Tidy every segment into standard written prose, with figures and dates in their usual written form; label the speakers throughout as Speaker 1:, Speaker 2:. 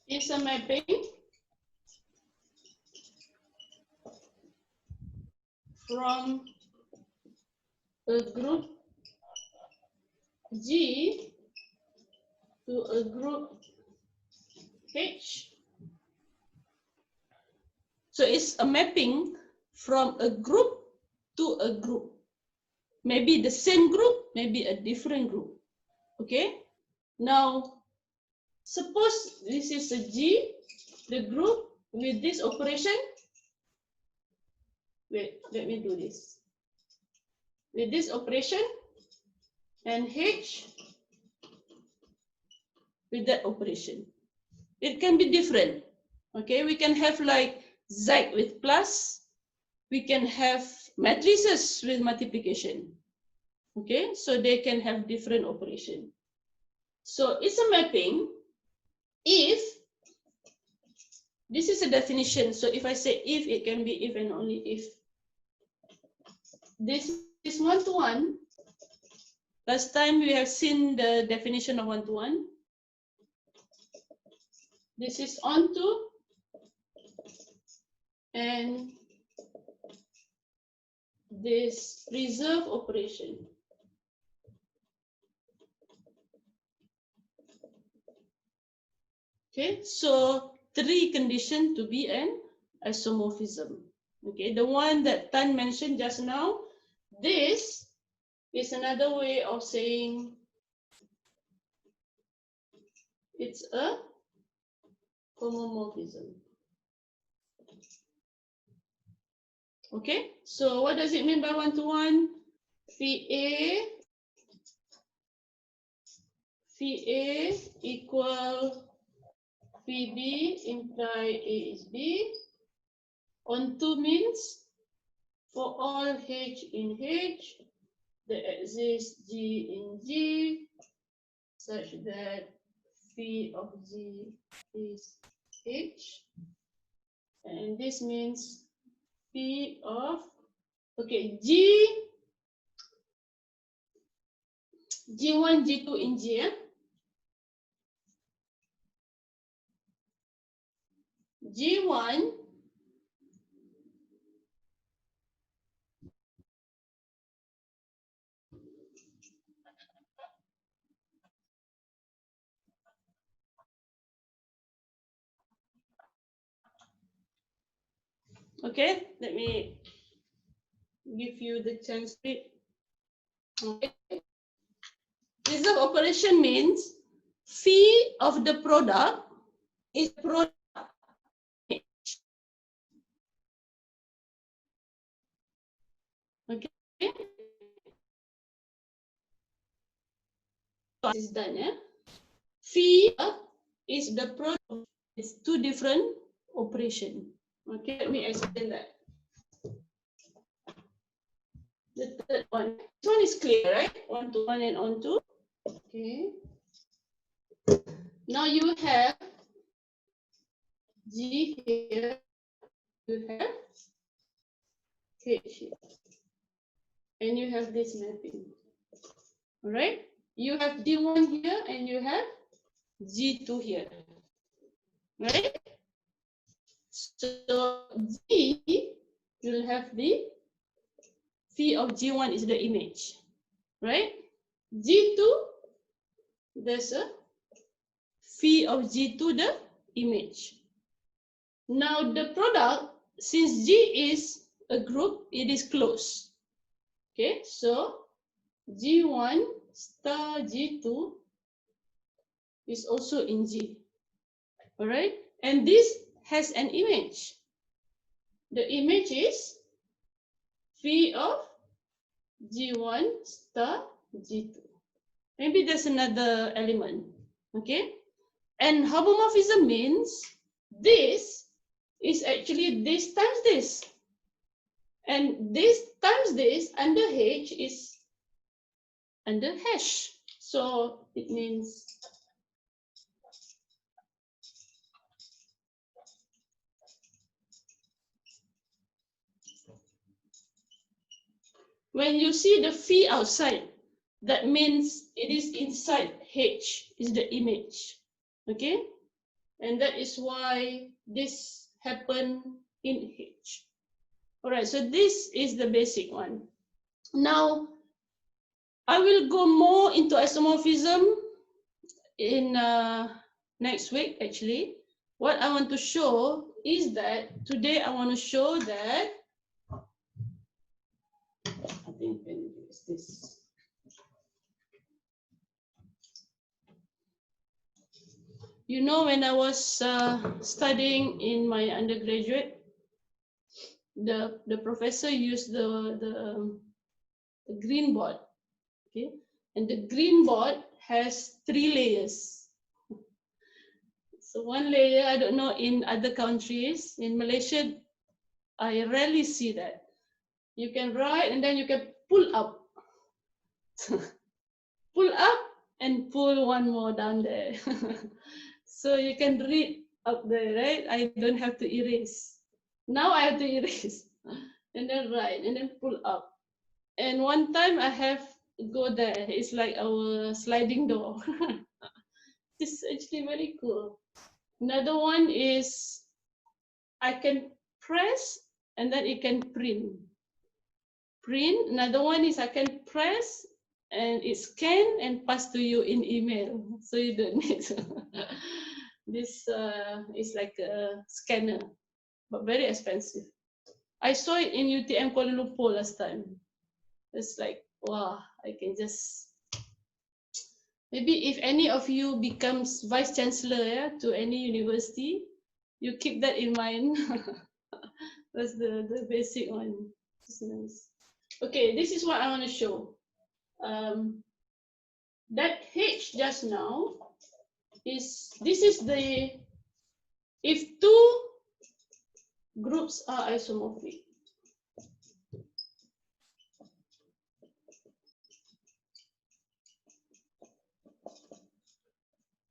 Speaker 1: is a mapping from a group G to a group H. So it's a mapping from a group to a group. Maybe the same group, maybe a different group. Okay? Now, suppose this is a G, the group with this operation. Wait, let me do this. With this operation, and H with that operation. It can be different. Okay, we can have like Z with plus. We can have matrices with multiplication. Okay, so they can have different operation. So it's a mapping if, this is a definition. So if I say if, it can be if and only if. This is one-to-one. Last time we have seen the definition of one-to-one. This is onto, and this reserve operation. Okay, so 3 conditions to be an isomorphism. Okay, the one that Tan mentioned just now, this is another way of saying it's a homomorphism. Okay, so what does it mean by one-to-one? Phi A equal Phi B imply A is B. Onto means for all H in H, there exists G in G, such that phi of G is H. And this means phi of, okay, G1, G2 in G, yeah? G1 okay, let me give you the chance to read. Okay. Reserve operation means phi of the product is product. Okay. This is done, yeah? Phi is the product. It's 2 different operations. Okay, let me explain that. The third one. This one is clear, right? One-to-one and onto. Okay. Now you have G here. You have H here. And you have this mapping. All right? You have G1 here and you have G2 here. Right? So G, you'll have the phi of G1 is the image. Right? G2, there's a phi of G2 the image. Now the product, since G is a group, it is closed. Okay, so G1 star G2 is also in G. All right, and this has an image. The image is phi of G1 star G2. Maybe there's another element. Okay, and homomorphism means this is actually this times this. And this times this under H is under hash. So it means when you see the phi outside, that means it is inside H is the image. Okay? And that is why this happened in H. All right, so this is the basic one. Now, I will go more into isomorphism in next week, actually. What I want to show is that today I want to show that, I think it's this. You know, when I was studying in my undergraduate, the professor used the green board, okay? And the green board has 3 layers. So one layer, I don't know in other countries, in Malaysia, I rarely see that. You can write and then you can pull up. Pull up and pull one more down there. So you can read up there, right? I don't have to erase. Now I have to erase. And then write and then pull up. And one time I have go there. It's like our sliding door. It's actually very cool. Another one is I can press and then it can print. Print. Another one is I can press and it scan and pass to you in email. So you don't need this is like a scanner, but very expensive. I saw it in UTM Kuala Lumpur last time. It's like, wow, I can just, maybe if any of you becomes vice chancellor to any university, you keep that in mind. That's the basic one. It's nice. Okay, this is what I want to show. That H just now is, this is the, if 2 groups are isomorphic.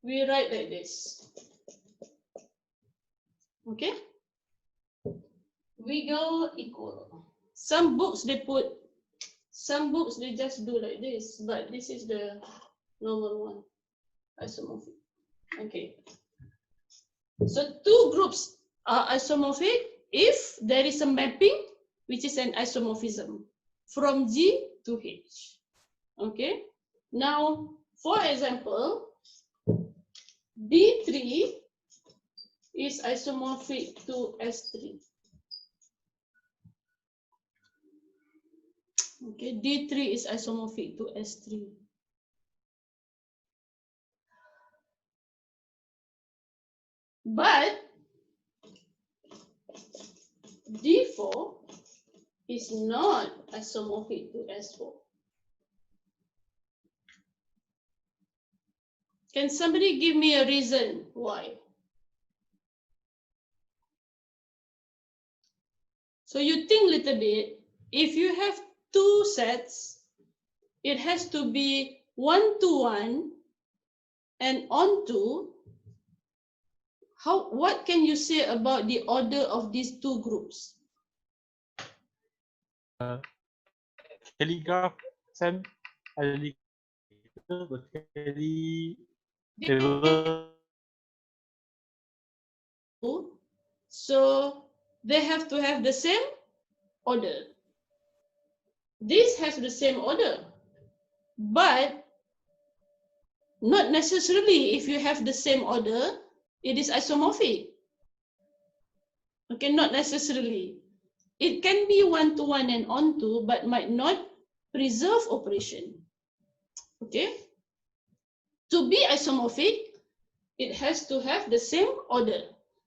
Speaker 1: We write like this. Okay? We go equal. Some books they just do like this, but this is the normal one, isomorphic. Okay. So 2 groups are isomorphic if there is a mapping, which is an isomorphism from G to H. Okay. Now, for example, D3 is isomorphic to S3. Okay, D3 is isomorphic to S3. But D4 is not isomorphic to S4. Can somebody give me a reason why? So you think a little bit, if you have 2 sets, it has to be 1 to 1 and onto. What can you say about the order of these 2 groups?
Speaker 2: Telegraph send
Speaker 1: so they have to have the same order. This has the same order, but not necessarily if you have the same order, it is isomorphic. Okay, not necessarily. It can be 1 to 1 and onto, but might not preserve operation. Okay. To be isomorphic, it has to have the same order.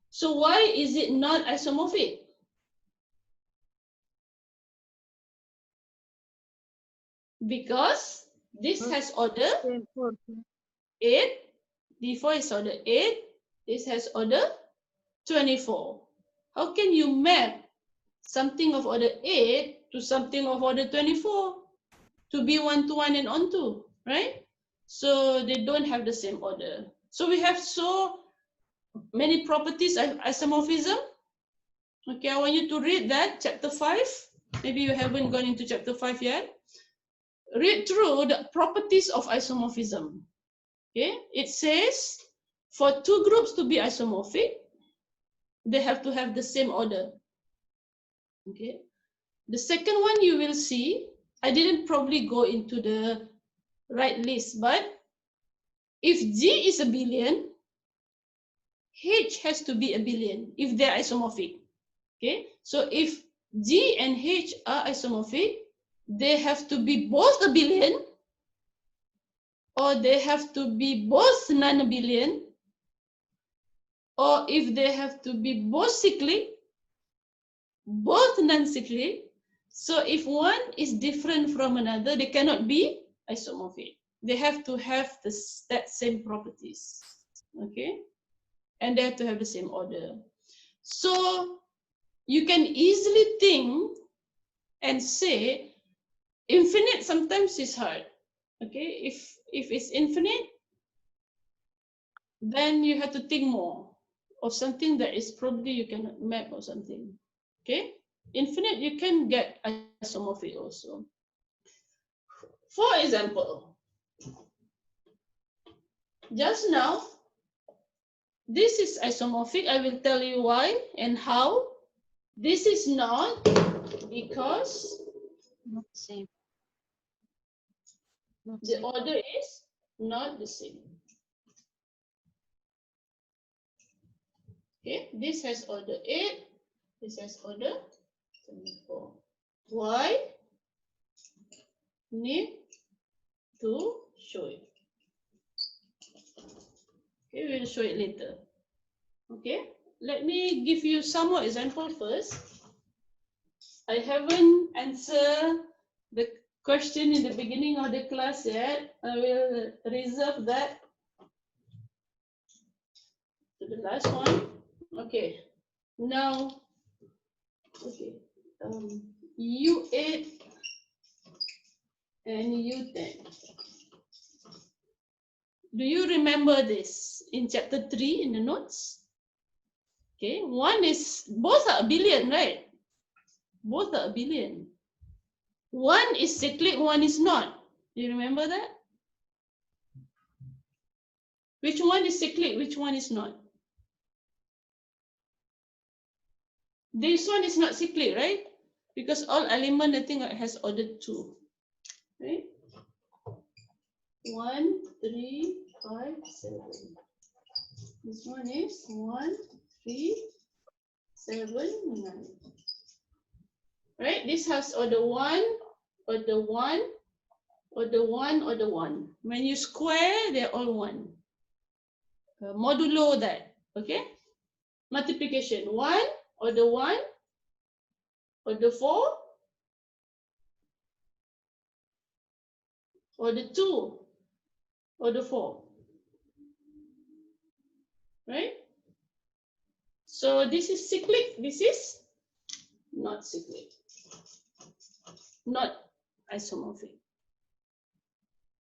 Speaker 1: So why is it not isomorphic? Because this has order 8, D4 is order 8, this has order 24. How can you map something of order 8 to something of order 24 to be 1 to 1 and onto, right? So they don't have the same order. So we have so many properties of isomorphism. Okay, I want you to read that, chapter 5. Maybe you haven't gone into chapter 5 yet. Read through the properties of isomorphism. Okay, it says For two groups to be isomorphic, they have to have the same order. Okay. The second one you will see, I didn't probably go into the right list, but if G is a billion, H has to be a billion if they're isomorphic. Okay, so if G and H are isomorphic, they have to be both a billion, or they have to be both non-abelian, or if they have to be both cyclic, both non-cyclic. So if one is different from another, they cannot be isomorphic. They have to have that same properties. Okay, and they have to have the same order. So you can easily think and say infinite sometimes is hard. Okay, if it's infinite, then you have to think more of something that is probably you cannot map or something. Okay, infinite you can get isomorphic also. For example, just now, this is isomorphic. I will tell you why and how. This is not, because
Speaker 2: not the same. Not
Speaker 1: the order is not the same. Okay, this has order 8, this has order 24. Why? Need to show it. Okay, we'll show it later. Okay, let me give you some more example first. I haven't answered the question in the beginning of the class yet. I will reserve that to the last one. Okay, now, okay, U8 and U10. Do you remember this in chapter 3 in the notes? Okay, one is, both are abelian, right? Both are abelian. One is cyclic, one is not. Do you remember that? Which one is cyclic, which one is not? This one is not cyclic, right? Because all element, I think, has order 2. Right? 1, 3, 5, 7. This one is 1, 3, 7, 9. Right? This has order 1, order 1, order 1, order 1. When you square, they're all 1. Modulo that. Okay? Multiplication 1, order 1, order 4, order 2, order 4. Right? So this is cyclic, this is not cyclic, not isomorphic.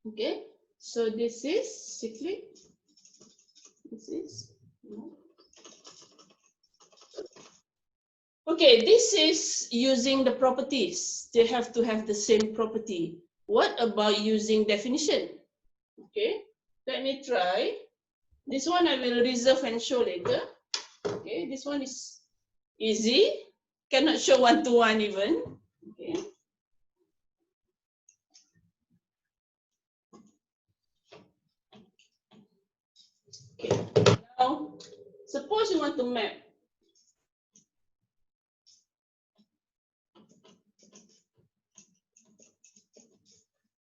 Speaker 1: Okay, so this is cyclic, this is no. Okay, this is using the properties. They have to have the same property. What about using definition? Okay, let me try. This one I will reserve and show later. Okay, this one is easy. Cannot show one-to-one even. Okay. Okay. Now, suppose you want to map.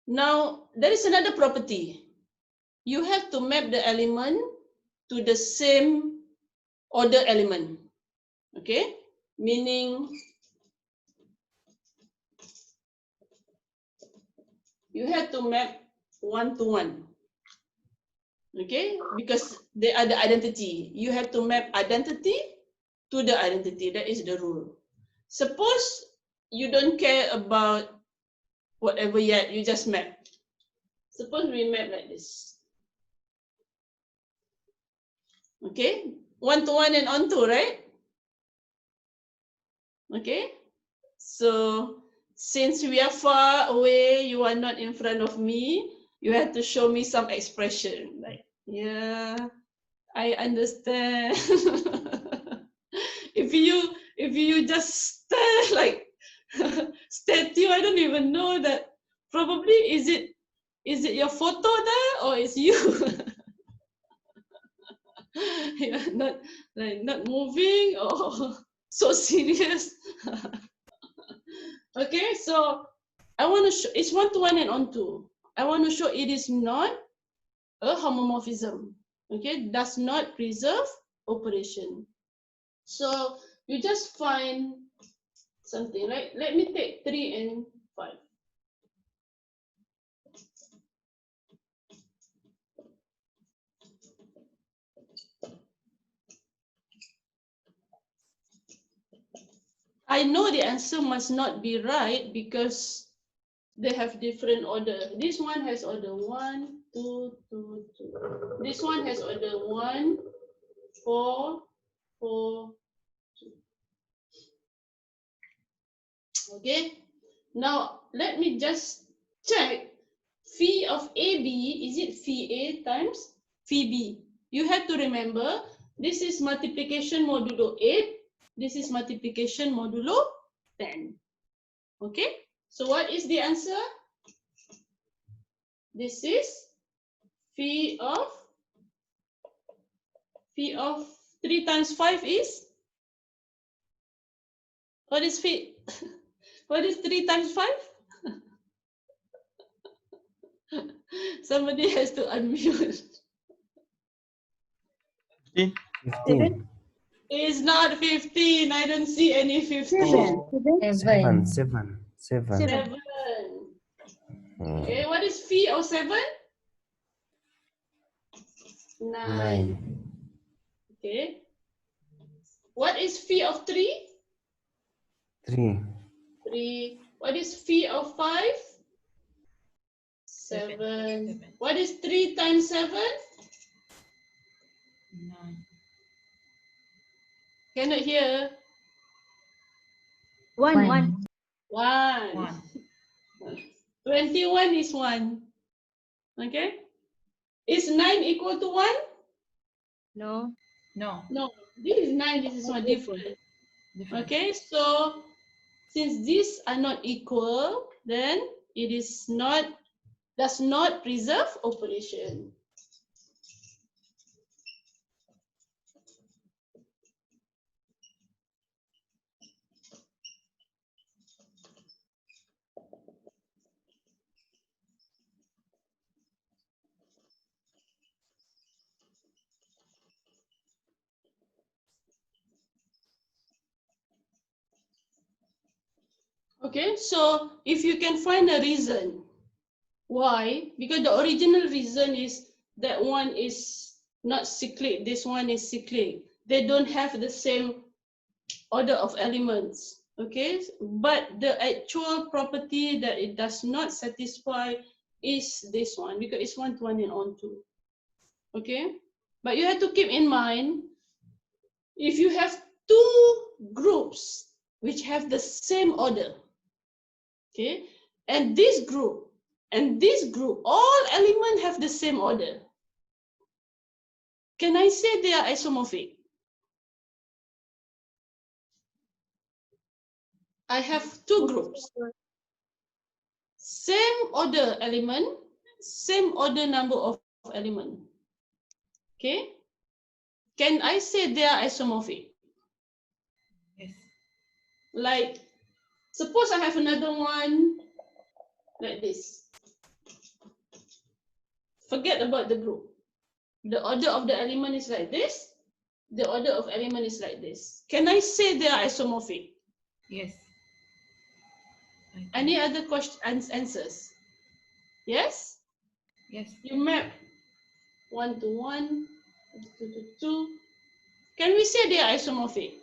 Speaker 1: Now, there is another property. You have to map the element to the same order element. Okay? Meaning, you have to map one-to-one. Okay? Because they are the identity. You have to map identity to the identity. That is the rule. Suppose you don't care about whatever yet, you just map. Suppose we map like this. Okay? One-to-one and onto, right? Okay? So, since we are far away, you are not in front of me, you have to show me some expression. Like, yeah, I understand. If you just stare like statue, I don't even know that. Probably is it your photo there or is you? You're not moving or so serious. Okay, so I want to show it's 1-to-1 and onto. I want to show it is not a homomorphism. Okay, does not preserve operation. So you just find something, right? Let me take 3 and 5. I know the answer must not be right because they have different order. This one has order 1, 2, 2, 2. This one has order 1, 4, 4, 2. Okay. Now let me just check. Phi of AB, is it phi A times phi B? You have to remember, this is multiplication modulo 8. This is multiplication modulo 10. Okay. So what is the answer? This is phi of 3 times 5 is? What is phi? What is 3 times 5? Somebody has to unmute.
Speaker 2: 15.
Speaker 1: It's not 15. I don't see any 15.
Speaker 2: 7.
Speaker 1: 7. Okay, what is phi of 7? 9. Okay. What is phi of 3?
Speaker 2: 3.
Speaker 1: 3. What is phi of 5? 7. What is 3 times 7?
Speaker 3: 9.
Speaker 1: Cannot hear.
Speaker 3: 1.
Speaker 1: 1. 21 is 1. Okay. Is 9 equal to 1?
Speaker 3: No.
Speaker 1: No. This is 9. This is 1 different. Okay. So since these are not equal, then it is not, does not preserve operation. Okay, so if you can find a reason why, because the original reason is that one is not cyclic, this one is cyclic. They don't have the same order of elements, okay? But the actual property that it does not satisfy is this one, because it's 1-to-1 and onto, okay? But you have to keep in mind, if you have two groups which have the same order, okay, and this group, all elements have the same order, can I say they are isomorphic? I have two groups, same order element, same order number of element. Okay, can I say they are isomorphic?
Speaker 3: Yes.
Speaker 1: Like, suppose I have another one like this. Forget about the group. The order of the element is like this. The order of element is like this. Can I say they are isomorphic?
Speaker 3: Yes.
Speaker 1: Any other questions, answers? Yes?
Speaker 3: Yes.
Speaker 1: You map 1-to-1, 2-to-2. Can we say they are isomorphic?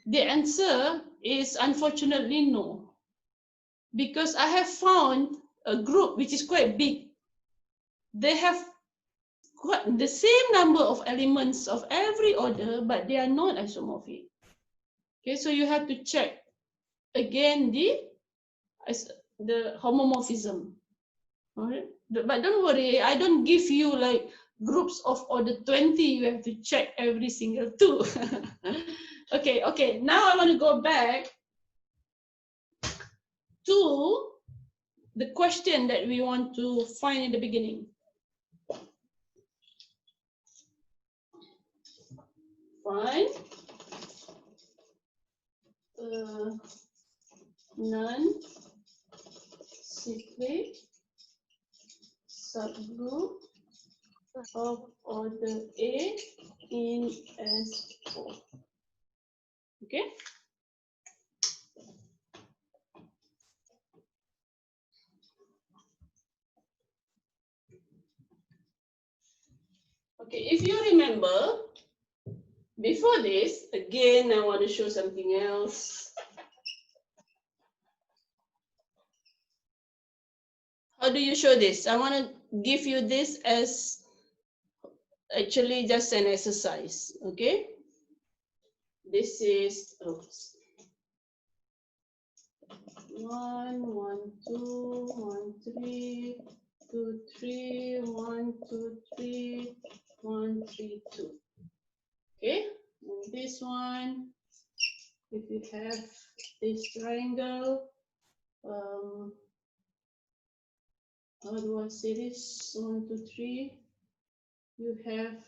Speaker 1: The answer is unfortunately no. Because I have found a group which is quite big. They have quite the same number of elements of every order, but they are not isomorphic. Okay, so you have to check again the homomorphism. All right? But don't worry, I don't give you like groups of order 20, you have to check every single 2. Okay, now I want to go back to the question that we want to find in the beginning. Find non-cyclic subgroup of order A in S4. Okay. Okay, if you remember, before this, again, I want to show something else. How do you show this? I want to give you this as actually just an exercise, okay? This is, oops. 1, 1, 2, 1, 3, 2, 3, 1, 2, 3, 1, 3, 2. Okay, and this one, if you have this triangle, how do I say this? 1, 2, 3. You have,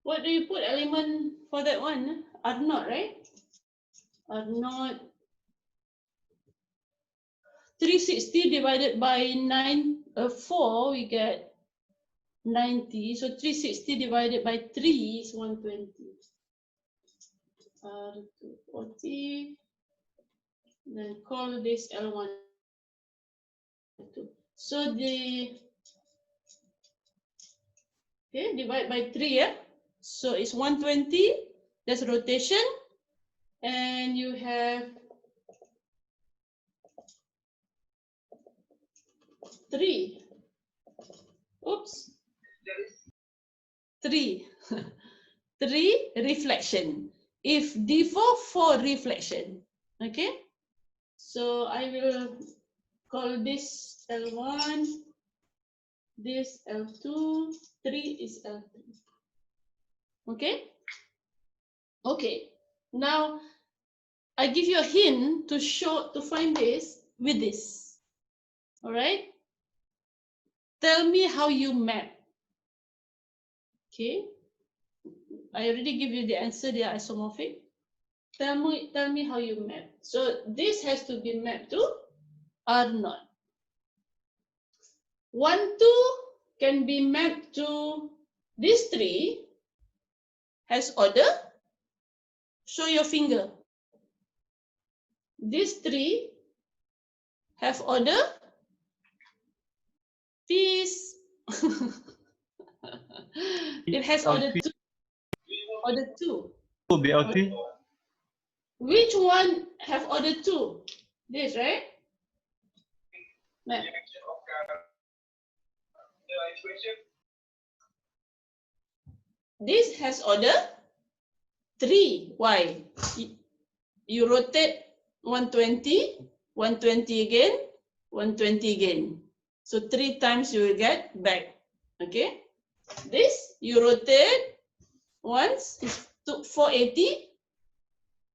Speaker 1: what do you put element for that one? R naught, right? R naught 360 divided by 4, we get 90. So 360 divided by 3 is 120. R240. Then call this L1. So the, okay, divide by 3, yeah? So it's 120, that's rotation. And you have 3. Oops. 3. 3 reflection. If D4, 4 reflection. Okay? So I will call this L1, this L2, 3 is L3. Okay? Okay. Now I give you a hint to show, to find this with this. All right? Tell me how you map. Okay? I already give you the answer, they are isomorphic. Tell me how you map. So this has to be mapped to R naught. 1, 2 can be mapped to this 3 has order. Show your finger. This 3 have order. This it has order 2. Order 2.
Speaker 4: BL3.
Speaker 1: Which one have order 2? This, right? Map. This has order 3. Why? You rotate 120, 120 again, 120 again. So 3 times you will get back. Okay? This you rotate once, is 480,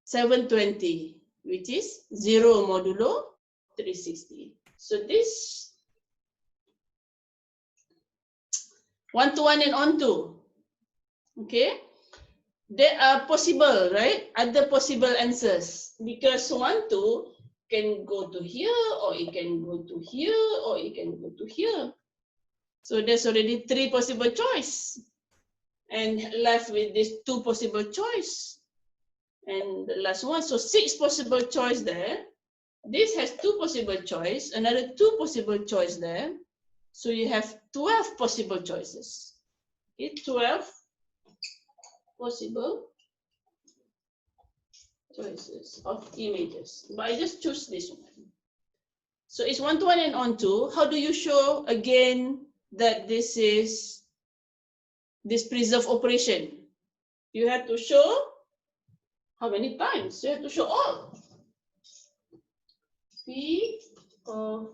Speaker 1: 720, which is 0 modulo 360. So this 1-to-1 and onto. Okay? There are possible, right? Other possible answers. Because 1, 2 can go to here, or it can go to here, or it can go to here. So there's already 3 possible choice. And left with this 2 possible choice. And the last one, so 6 possible choice there. This has 2 possible choice, another 2 possible choice there. So you have 12 possible choices. Okay, 12 possible choices of images. But I just choose this one. So it's 1-to-1 and onto. How do you show again that this is this preserve operation? You have to show how many times? You have to show all. P of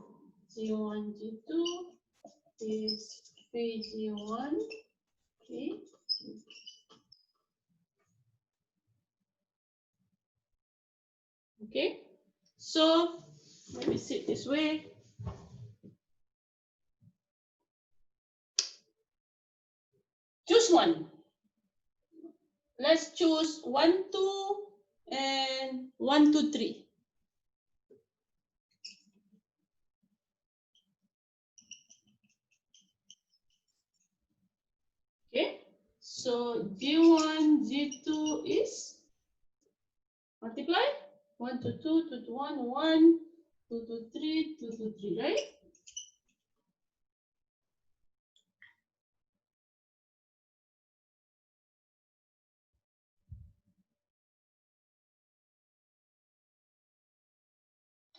Speaker 1: G1, G2 is VG1, okay. Okay, so let me sit this way. Choose one. Let's choose 1, 2, and 1, 2, 3. Okay, so G1, G2 is multiply 1 to 2, 2 to 1, 1, 2 to 3, 2 to 3, right?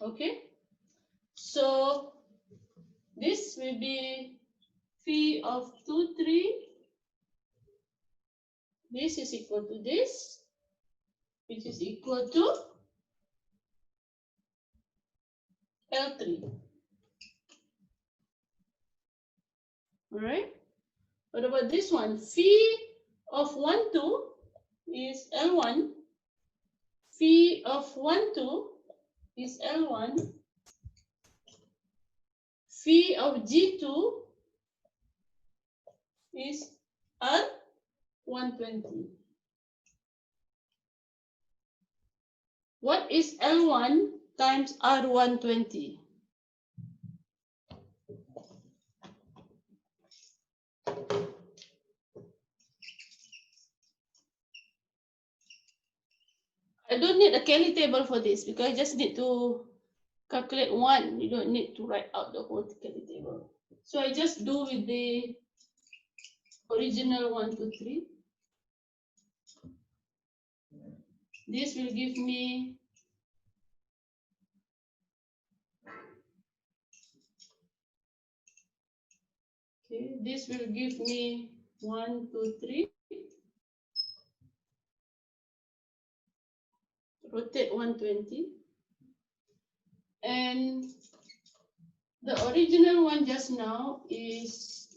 Speaker 1: Okay, so this will be phi of 2, 3. This is equal to this, which is equal to L3. All right. What about this one? Phi of 1, 2 is L1. Phi of 1, 2 is L1. Phi of G2 is R120. What is L1 times R120? I don't need a Kelly table for this because I just need to calculate one. You don't need to write out the whole Kelly table. So I just do with the original 1, 2, 3. This will give me this will give me 1, 2, 3. Rotate 120. And the original one just now is,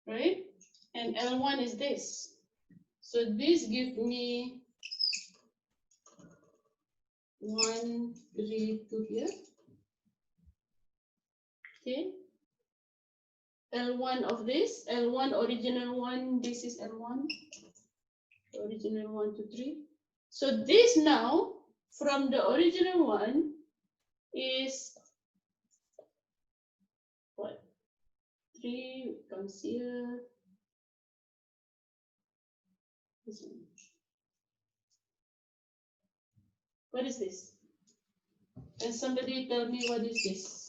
Speaker 1: right? And L1 is this. So this gives me 1, 3, 2 here. Okay. L1 of this, L1 original one, this is L1. Original 1, 2, 3. So this now, from the original one, is what? 3 comes here. This one. What is this? Can somebody tell me what is this?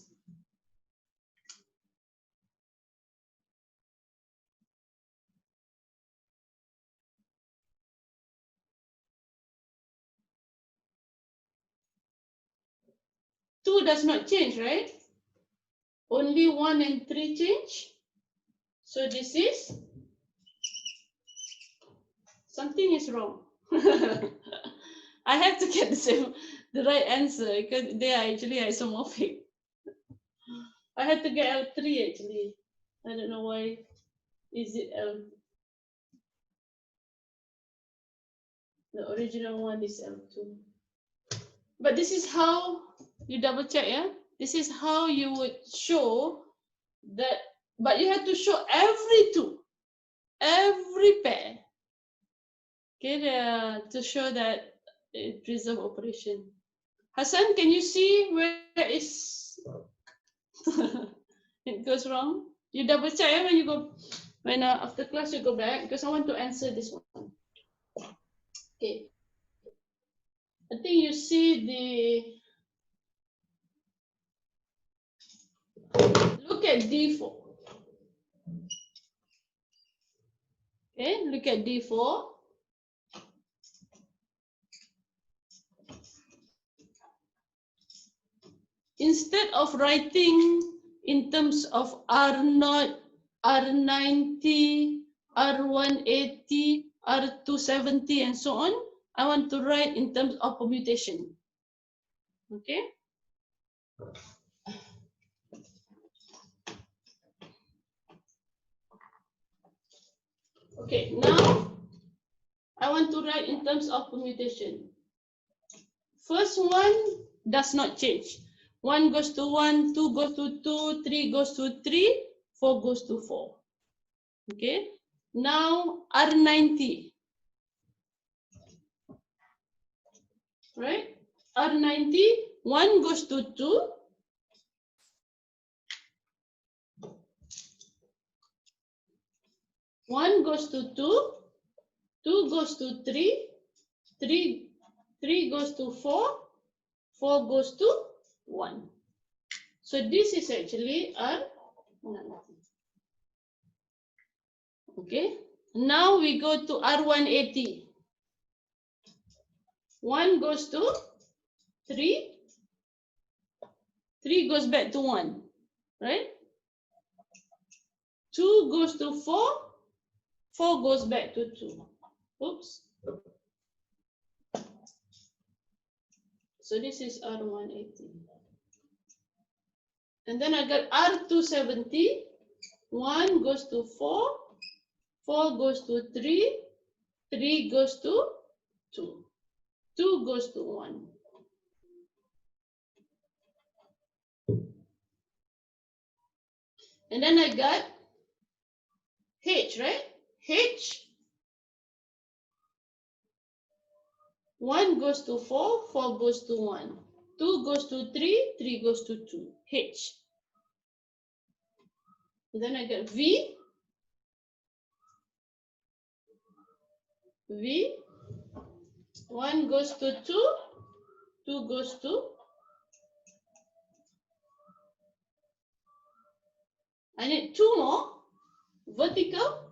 Speaker 1: Two does not change, right? Only 1 and 3 change. So this is, something is wrong. I have to get the right answer because they are actually isomorphic. I had to get L3 actually. I don't know why. Is it L? The original one is L2. But this is how you double check, yeah? This is how you would show that, but you have to show every two, every pair. Okay, to show that it preserve operation. Hassan, can you see where is it goes wrong? You double check when you go, when after class you go back, because I want to answer this one. Okay. I think you see look at D4. Okay, look at D4. Instead of writing in terms of R0, R90, R180, R270, and so on, I want to write in terms of permutation. Okay. Okay, now I want to write in terms of permutation. First one does not change. 1 goes to 1, 2 goes to 2, 3 goes to 3, 4 goes to 4. Okay, now R90, right? R90, 1 goes to 2, 1 goes to 2, 2 goes to 3, 3 goes to 4, 4 goes to 1. So this is actually R90. Okay, now we go to R180. 1 goes to 3, 3 goes back to 1, right? 2 goes to 4, 4 goes back to 2. Oops. So this is R180. And then I got R270. 1 goes to 4, 4 goes to 3, 3 goes to 2, 2 goes to 1. And then I got H, right? H. 1 goes to 4, 4 goes to 1. 2 goes to 3, 3 goes to 2. H. And then I got V. V. 1 goes to 2, 2 goes to. I need 2 more. Vertical.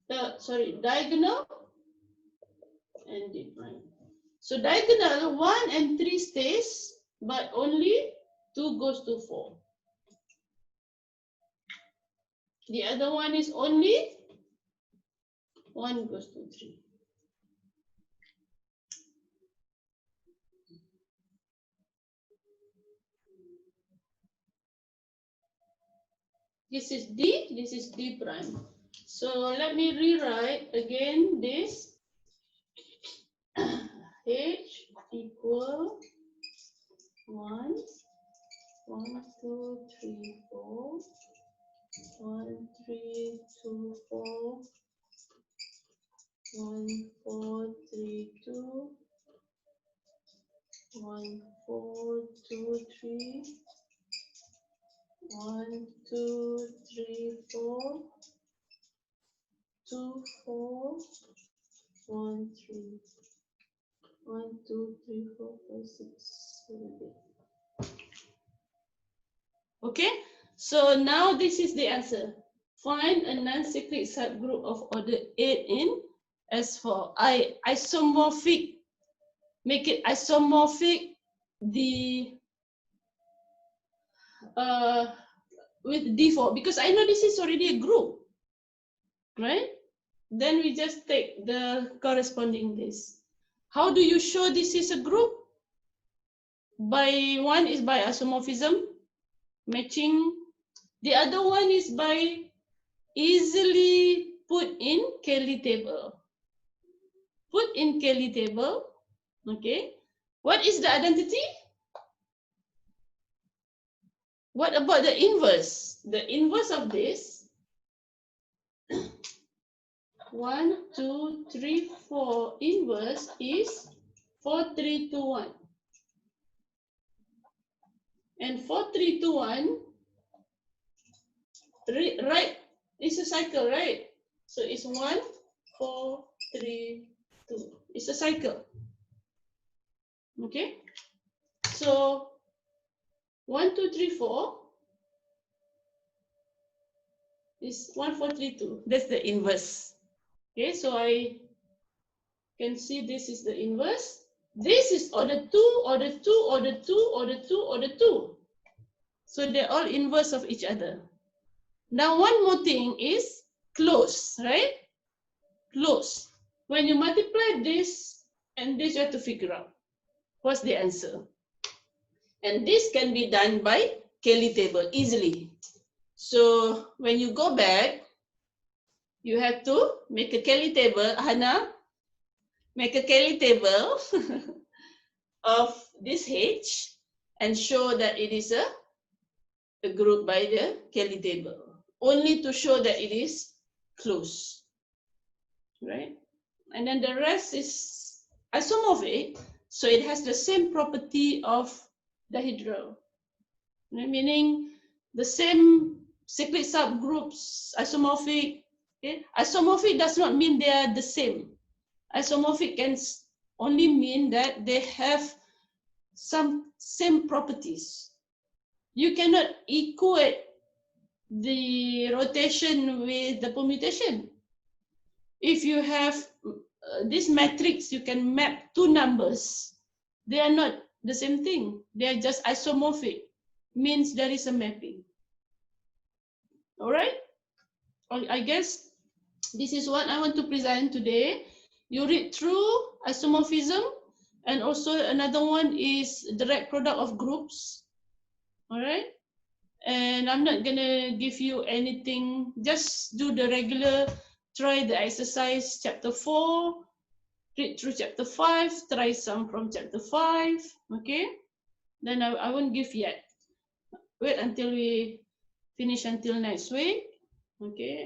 Speaker 1: Diagonal. And D prime. So diagonal 1 and 3 stays, but only 2 goes to 4. The other one is only 1 goes to 3. This is D, this is D prime. So let me rewrite again this. H equal 1, 1, 2, 3, 4, 1, 3, 2, 4, 1, 4, 3, 2, 1, 4, 2, 3, 1, 2, 3, 4, 2, 4, 1, 3, 1, 2, 3, 4, 5, 6, 7, 8. Okay, so now this is the answer. Find a non-cyclic subgroup of order 8 in S4. Isomorphic, make it isomorphic with D4, because I know this is already a group, right? Then we just take the corresponding list. How do you show this is a group? One is by isomorphism, matching. The other one is by easily put in Kelly table. Put in Kelly table, okay. What is the identity? What about the inverse? The inverse of this, 1, 2, 3, 4, inverse is 4, 3, 2, 1. And 4, 3, 2, 1, right, it's a cycle, right? So it's 1, 4, 3, 2. It's a cycle. Okay? So 1, 2, 3, 4 is 1, 4, 3, 2. That's the inverse. Okay, so I can see this is the inverse. This is order 2, order 2, order 2, order 2, order 2. So they're all inverse of each other. Now one more thing is close, right? Close. When you multiply this and this, you have to figure out what's the answer. And this can be done by Kelly table easily. So when you go back, you have to make a Kelly table, Hannah, make a Kelly table of this H and show that it is a group by the Kelly table, only to show that it is closed, right? And then the rest is isomorphic, so it has the same property of dihedral, meaning the same cyclic subgroups, isomorphic. Okay? Isomorphic does not mean they are the same. Isomorphic can only mean that they have some same properties. You cannot equate the rotation with the permutation. If you have this matrix, you can map two numbers. They are not the same thing. They are just isomorphic. Means there is a mapping. All right? I guess this is what I want to present today. You read through isomorphism, and also another one is direct product of groups. All right? And I'm not gonna give you anything, just do the regular, try the exercise chapter 4, read through chapter 5, try some from chapter 5, okay? Then I won't give yet. Wait until we finish until next week, okay?